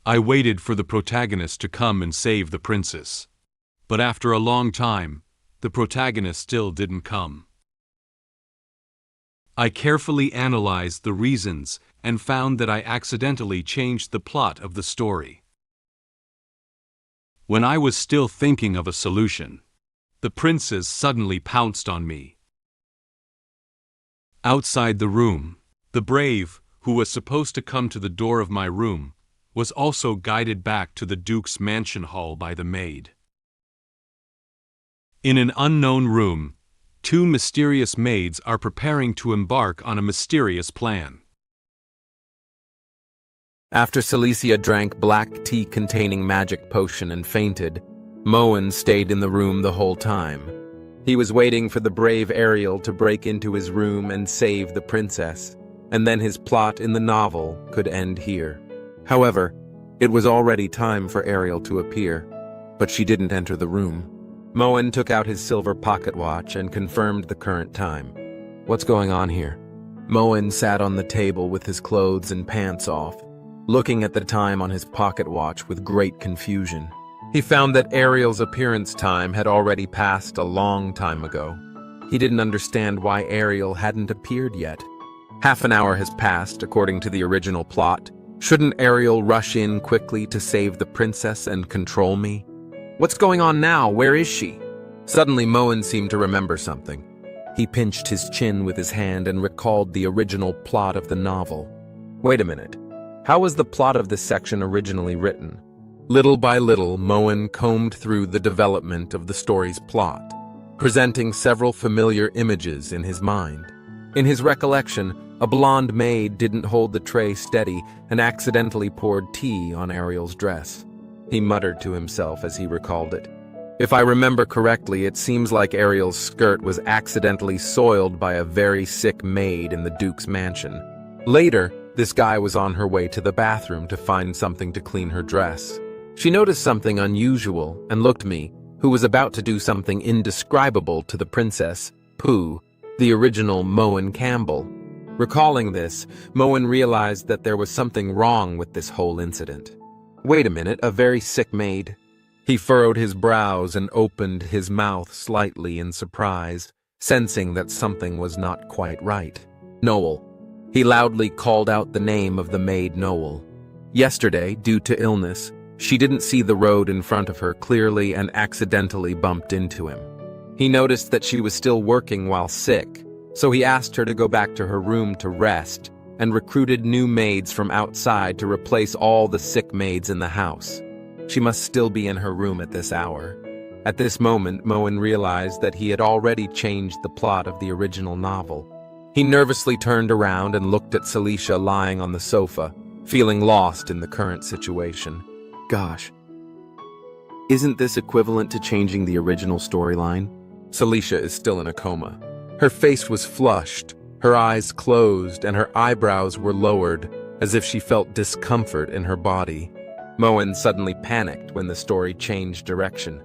I waited for the protagonist to come and save the princess. But after a long time, the protagonist still didn't come. I carefully analyzed the reasons and found that I accidentally changed the plot of the story. When I was still thinking of a solution, the princess suddenly pounced on me. Outside the room, the brave, who was supposed to come to the door of my room, was also guided back to the Duke's mansion hall by the maid. In an unknown room, two mysterious maids are preparing to embark on a mysterious plan. After Celicia drank black tea containing magic potion and fainted, Moen stayed in the room the whole time. He was waiting for the brave Ariel to break into his room and save the princess, and then his plot in the novel could end here. However, it was already time for Ariel to appear, but she didn't enter the room. Moen took out his silver pocket watch and confirmed the current time. What's going on here? Moen sat on the table with his clothes and pants off, looking at the time on his pocket watch with great confusion. He found that Ariel's appearance time had already passed a long time ago. He didn't understand why Ariel hadn't appeared yet. Half an hour has passed, according to the original plot. Shouldn't Ariel rush in quickly to save the princess and control me? What's going on now? Where is she? Suddenly, Moen seemed to remember something. He pinched his chin with his hand and recalled the original plot of the novel. Wait a minute. How was the plot of this section originally written? Little by little, Moen combed through the development of the story's plot, presenting several familiar images in his mind. In his recollection, a blonde maid didn't hold the tray steady and accidentally poured tea on Ariel's dress. He muttered to himself as he recalled it. If I remember correctly, it seems like Ariel's skirt was accidentally soiled by a very sick maid in the Duke's mansion. Later, this guy was on her way to the bathroom to find something to clean her dress. She noticed something unusual and looked at me, who was about to do something indescribable to the princess, Pooh, the original Moen Campbell. Recalling this, Moen realized that there was something wrong with this whole incident. Wait a minute, a very sick maid? He furrowed his brows and opened his mouth slightly in surprise, sensing that something was not quite right. Noel. He loudly called out the name of the maid Noel. Yesterday, due to illness, she didn't see the road in front of her clearly and accidentally bumped into him. He noticed that she was still working while sick, so he asked her to go back to her room to rest and recruited new maids from outside to replace all the sick maids in the house. She must still be in her room at this hour. At this moment, Moen realized that he had already changed the plot of the original novel. He nervously turned around and looked at Celicia lying on the sofa, feeling lost in the current situation. Gosh, isn't this equivalent to changing the original storyline? Celicia is still in a coma. Her face was flushed, her eyes closed, and her eyebrows were lowered, as if she felt discomfort in her body. Moen suddenly panicked when the story changed direction.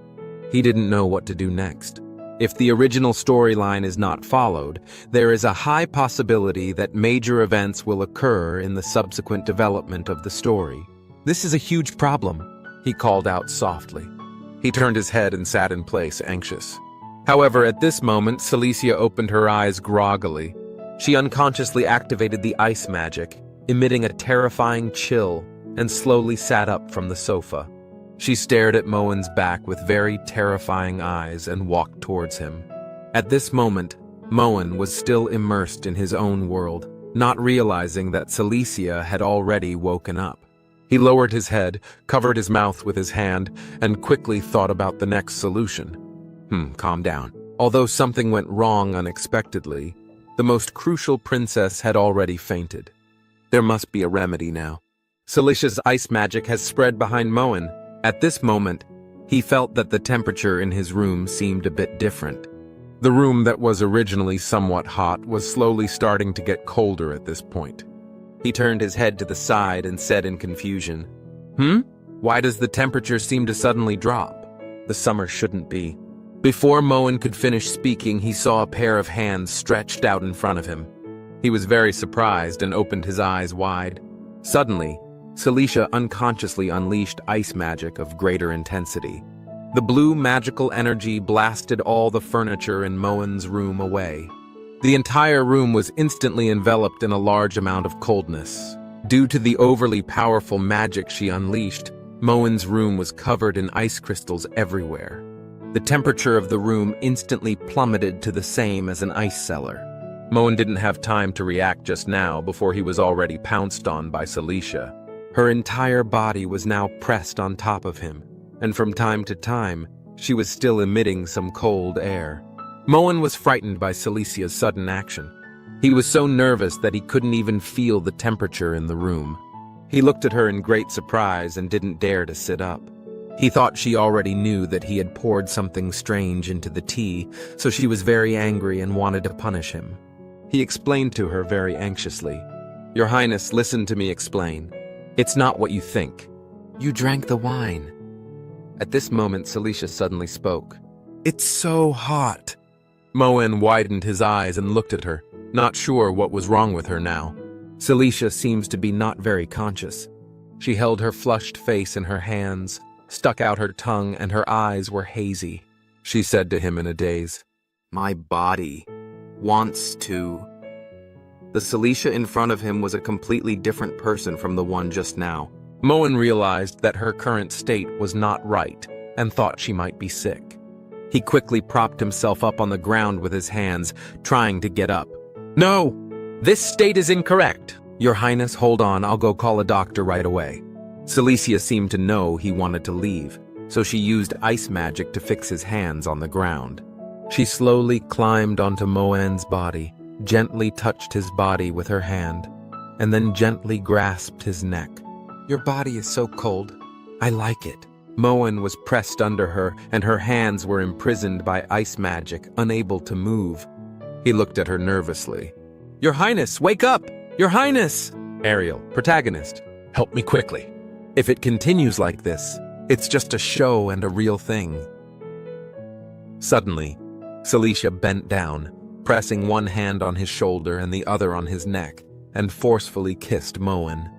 He didn't know what to do next. If the original storyline is not followed, there is a high possibility that major events will occur in the subsequent development of the story. This is a huge problem, he called out softly. He turned his head and sat in place, anxious. However, at this moment, Celicia opened her eyes groggily. She unconsciously activated the ice magic, emitting a terrifying chill, and slowly sat up from the sofa. She stared at Moen's back with very terrifying eyes and walked towards him. At this moment, Moen was still immersed in his own world, not realizing that Celicia had already woken up. He lowered his head, covered his mouth with his hand, and quickly thought about the next solution. Calm down. Although something went wrong unexpectedly, the most crucial princess had already fainted. There must be a remedy now. Celicia's ice magic has spread behind Moen. At this moment, he felt that the temperature in his room seemed a bit different. The room that was originally somewhat hot was slowly starting to get colder at this point. He turned his head to the side and said in confusion, Why does the temperature seem to suddenly drop? The summer shouldn't be. Before Moen could finish speaking, he saw a pair of hands stretched out in front of him. He was very surprised and opened his eyes wide. Suddenly, Celicia unconsciously unleashed ice magic of greater intensity. The blue magical energy blasted all the furniture in Moen's room away. The entire room was instantly enveloped in a large amount of coldness. Due to the overly powerful magic she unleashed, Moen's room was covered in ice crystals everywhere. The temperature of the room instantly plummeted to the same as an ice cellar. Moen didn't have time to react just now before he was already pounced on by Celicia. Her entire body was now pressed on top of him, and from time to time, she was still emitting some cold air. Moen was frightened by Celicia's sudden action. He was so nervous that he couldn't even feel the temperature in the room. He looked at her in great surprise and didn't dare to sit up. He thought she already knew that he had poured something strange into the tea, so she was very angry and wanted to punish him. He explained to her very anxiously, "Your Highness, listen to me explain. It's not what you think. You drank the wine." At this moment, Celicia suddenly spoke. "It's so hot." Moen widened his eyes and looked at her, not sure what was wrong with her now. Celicia seems to be not very conscious. She held her flushed face in her hands, stuck out her tongue, and her eyes were hazy. She said to him in a daze, "My body wants to..." The Celicia in front of him was a completely different person from the one just now. Moen realized that her current state was not right and thought she might be sick. He quickly propped himself up on the ground with his hands, trying to get up. "No! This state is incorrect! Your Highness, hold on, I'll go call a doctor right away." Celicia seemed to know he wanted to leave, so she used ice magic to fix his hands on the ground. She slowly climbed onto Moen's body, gently touched his body with her hand, and then gently grasped his neck. "Your body is so cold. I like it." Moen was pressed under her, and her hands were imprisoned by ice magic, unable to move. He looked at her nervously. "Your Highness, wake up! Your Highness!" "Ariel, protagonist, help me quickly. If it continues like this, it's just a show and a real thing." Suddenly, Celicia bent down, pressing one hand on his shoulder and the other on his neck, and forcefully kissed Moen.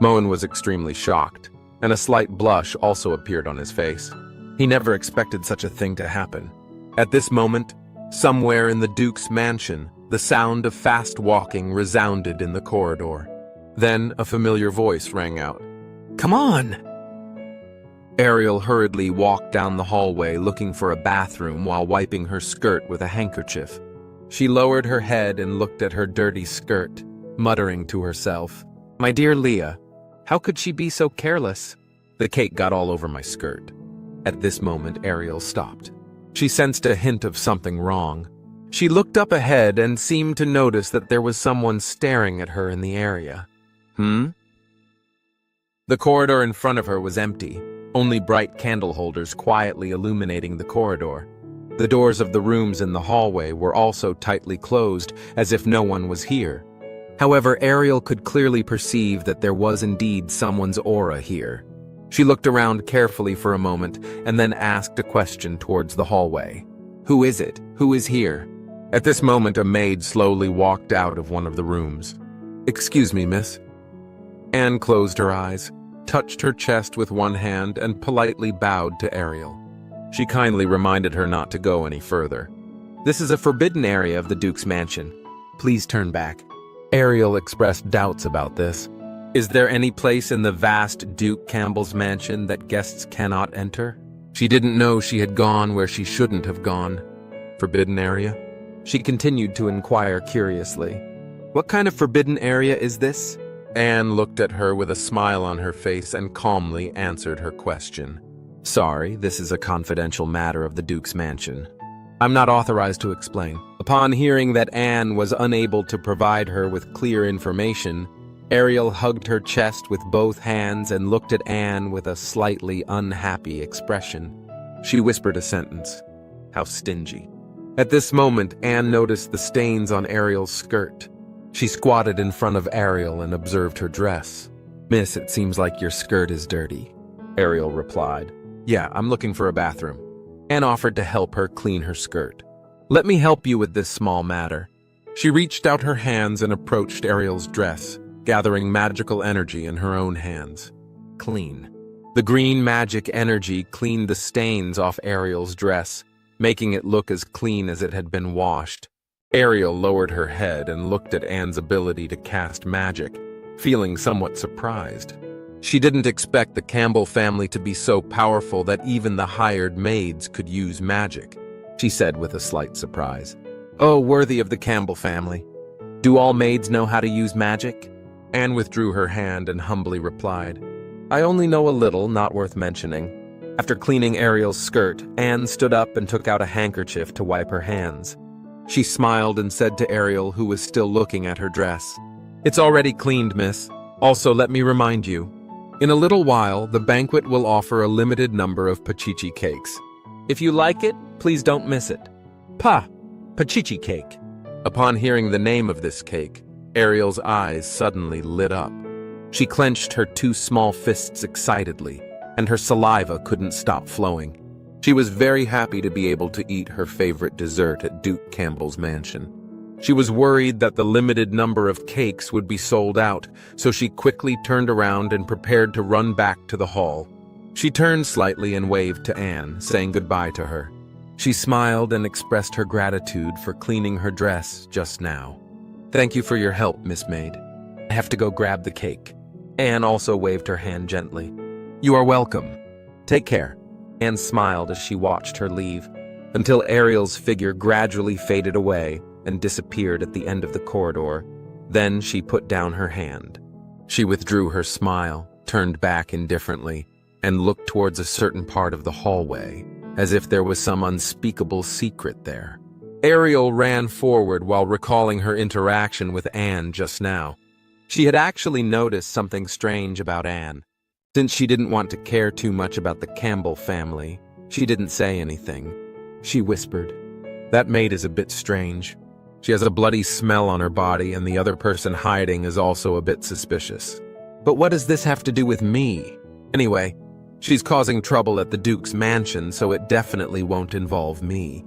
Moen was extremely shocked, and a slight blush also appeared on his face. He never expected such a thing to happen. At this moment, somewhere in the Duke's mansion, the sound of fast walking resounded in the corridor. Then a familiar voice rang out. "Come on!" Ariel hurriedly walked down the hallway looking for a bathroom while wiping her skirt with a handkerchief. She lowered her head and looked at her dirty skirt, muttering to herself, "My dear Leah, how could she be so careless? The cake got all over my skirt." At this moment, Ariel stopped. She sensed a hint of something wrong. She looked up ahead and seemed to notice that there was someone staring at her in the area. The corridor in front of her was empty, only bright candle holders quietly illuminating the corridor. The doors of the rooms in the hallway were also tightly closed, as if no one was here. However, Ariel could clearly perceive that there was indeed someone's aura here. She looked around carefully for a moment and then asked a question towards the hallway. "Who is it? Who is here?" At this moment, a maid slowly walked out of one of the rooms. "Excuse me, miss." Anne closed her eyes, touched her chest with one hand, and politely bowed to Ariel. She kindly reminded her not to go any further. "This is a forbidden area of the Duke's mansion. Please turn back." Ariel expressed doubts about this. Is there any place in the vast Duke Campbell's mansion that guests cannot enter? She didn't know she had gone where she shouldn't have gone. Forbidden area? She continued to inquire curiously. "What kind of forbidden area is this?" Anne looked at her with a smile on her face and calmly answered her question. "Sorry, this is a confidential matter of the Duke's mansion. I'm not authorized to explain." Upon hearing that Anne was unable to provide her with clear information, Ariel hugged her chest with both hands and looked at Anne with a slightly unhappy expression. She whispered a sentence. How stingy. At this moment, Anne noticed the stains on Ariel's skirt. She squatted in front of Ariel and observed her dress. "Miss, it seems like your skirt is dirty," Ariel replied. "Yeah, I'm looking for a bathroom." Anne offered to help her clean her skirt. "Let me help you with this small matter." She reached out her hands and approached Ariel's dress. gathering magical energy in her own hands. Clean. The green magic energy cleaned the stains off Ariel's dress, making it look as clean as it had been washed. Ariel lowered her head and looked at Anne's ability to cast magic, feeling somewhat surprised. She didn't expect the Campbell family to be so powerful that even the hired maids could use magic, she said with a slight surprise. "Oh, worthy of the Campbell family. Do all maids know how to use magic?" Anne withdrew her hand and humbly replied, "I only know a little, not worth mentioning." After cleaning Ariel's skirt, Anne stood up and took out a handkerchief to wipe her hands. She smiled and said to Ariel, who was still looking at her dress, "It's already cleaned, miss. Also, let me remind you, in a little while, the banquet will offer a limited number of pachichi cakes. If you like it, please don't miss it." Pachichi cake. Upon hearing the name of this cake, Ariel's eyes suddenly lit up. She clenched her two small fists excitedly, and her saliva couldn't stop flowing. She was very happy to be able to eat her favorite dessert at Duke Campbell's mansion. She was worried that the limited number of cakes would be sold out, so she quickly turned around and prepared to run back to the hall. She turned slightly and waved to Anne, saying goodbye to her. She smiled and expressed her gratitude for cleaning her dress just now. "Thank you for your help, Miss Maid. I have to go grab the cake." Anne also waved her hand gently. "You are welcome. Take care." Anne smiled as she watched her leave, until Ariel's figure gradually faded away and disappeared at the end of the corridor. Then she put down her hand. She withdrew her smile, turned back indifferently, and looked towards a certain part of the hallway, as if there was some unspeakable secret there. Ariel ran forward while recalling her interaction with Anne just now. She had actually noticed something strange about Anne. Since she didn't want to care too much about the Campbell family, she didn't say anything. She whispered, "That maid is a bit strange. She has a bloody smell on her body, and the other person hiding is also a bit suspicious. But what does this have to do with me? Anyway, she's causing trouble at the Duke's mansion, so it definitely won't involve me.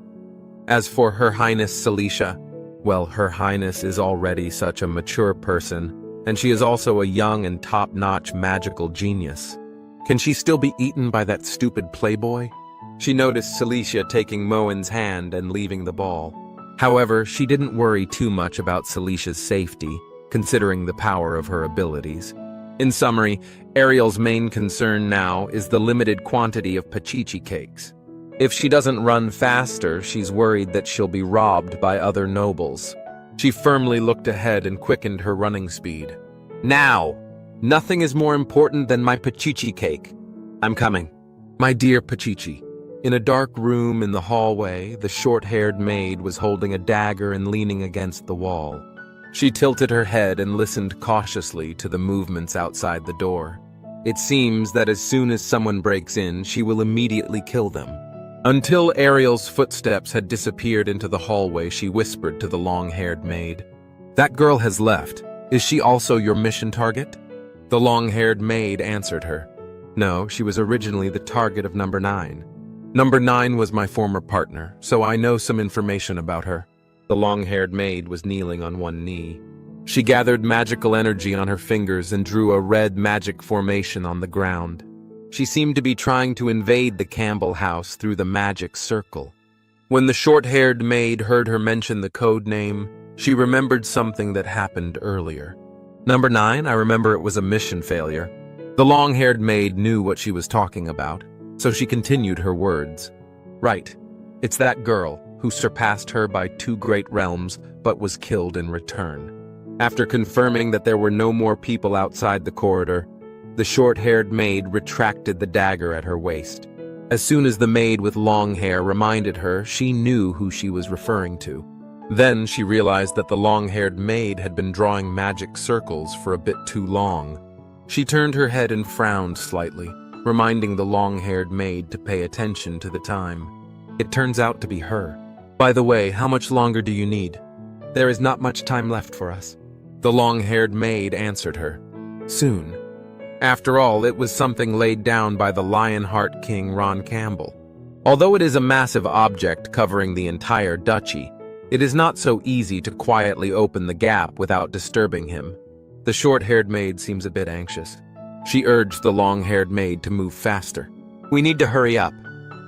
As for Her Highness Celicia, well, Her Highness is already such a mature person, and she is also a young and top-notch magical genius. Can she still be eaten by that stupid playboy?" She noticed Celicia taking Moen's hand and leaving the ball. However, she didn't worry too much about Celicia's safety, considering the power of her abilities. In summary, Ariel's main concern now is the limited quantity of pachichi cakes. If she doesn't run faster, she's worried that she'll be robbed by other nobles. She firmly looked ahead and quickened her running speed. "Now! Nothing is more important than my pachichi cake. I'm coming." "My dear Pachichi." In a dark room in the hallway, the short-haired maid was holding a dagger and leaning against the wall. She tilted her head and listened cautiously to the movements outside the door. It seems that as soon as someone breaks in, she will immediately kill them. Until Ariel's footsteps had disappeared into the hallway, she whispered to the long-haired maid, "That girl has left. Is she also your mission target?" The long-haired maid answered her, "No, she was originally the target of number 9. Number 9 was my former partner, so I know some information about her." The long-haired maid was kneeling on one knee. She gathered magical energy on her fingers and drew a red magic formation on the ground. She seemed to be trying to invade the Campbell house through the magic circle. When the short-haired maid heard her mention the code name, she remembered something that happened earlier. "Number 9, I remember it was a mission failure." The long-haired maid knew what she was talking about, so she continued her words. "Right. It's that girl who surpassed her by 2 great realms but was killed in return." After confirming that there were no more people outside the corridor, the short-haired maid retracted the dagger at her waist. As soon as the maid with long hair reminded her, she knew who she was referring to. Then she realized that the long-haired maid had been drawing magic circles for a bit too long. She turned her head and frowned slightly, reminding the long-haired maid to pay attention to the time. It turns out to be her. "By the way, how much longer do you need?" "There is not much time left for us." The long-haired maid answered her. "Soon." After all, it was something laid down by the Lionheart King Ron Campbell. Although it is a massive object covering the entire duchy, it is not so easy to quietly open the gap without disturbing him. The short-haired maid seems a bit anxious. She urged the long-haired maid to move faster. We need to hurry up.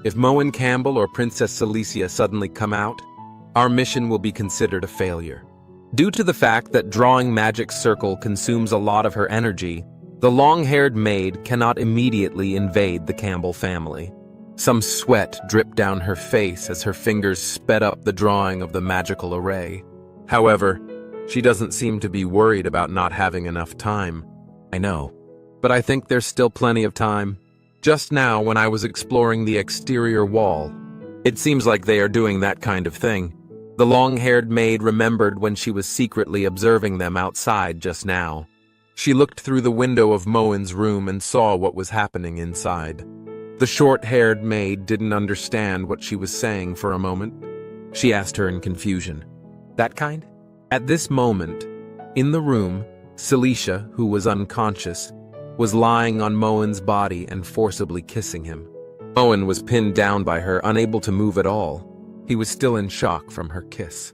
If Moen Campbell or Princess Cilicia suddenly come out, our mission will be considered a failure. Due to the fact that drawing magic circle consumes a lot of her energy, the long-haired maid cannot immediately invade the Campbell family. Some sweat dripped down her face as her fingers sped up the drawing of the magical array. However, she doesn't seem to be worried about not having enough time. I know, but I think there's still plenty of time. Just now, when I was exploring the exterior wall, it seems like they are doing that kind of thing. The long-haired maid remembered when she was secretly observing them outside just now. She looked through the window of Moen's room and saw what was happening inside. The short-haired maid didn't understand what she was saying for a moment. She asked her in confusion. That kind? At this moment, in the room, Cilicia, who was unconscious, was lying on Moen's body and forcibly kissing him. Moen was pinned down by her, unable to move at all. He was still in shock from her kiss.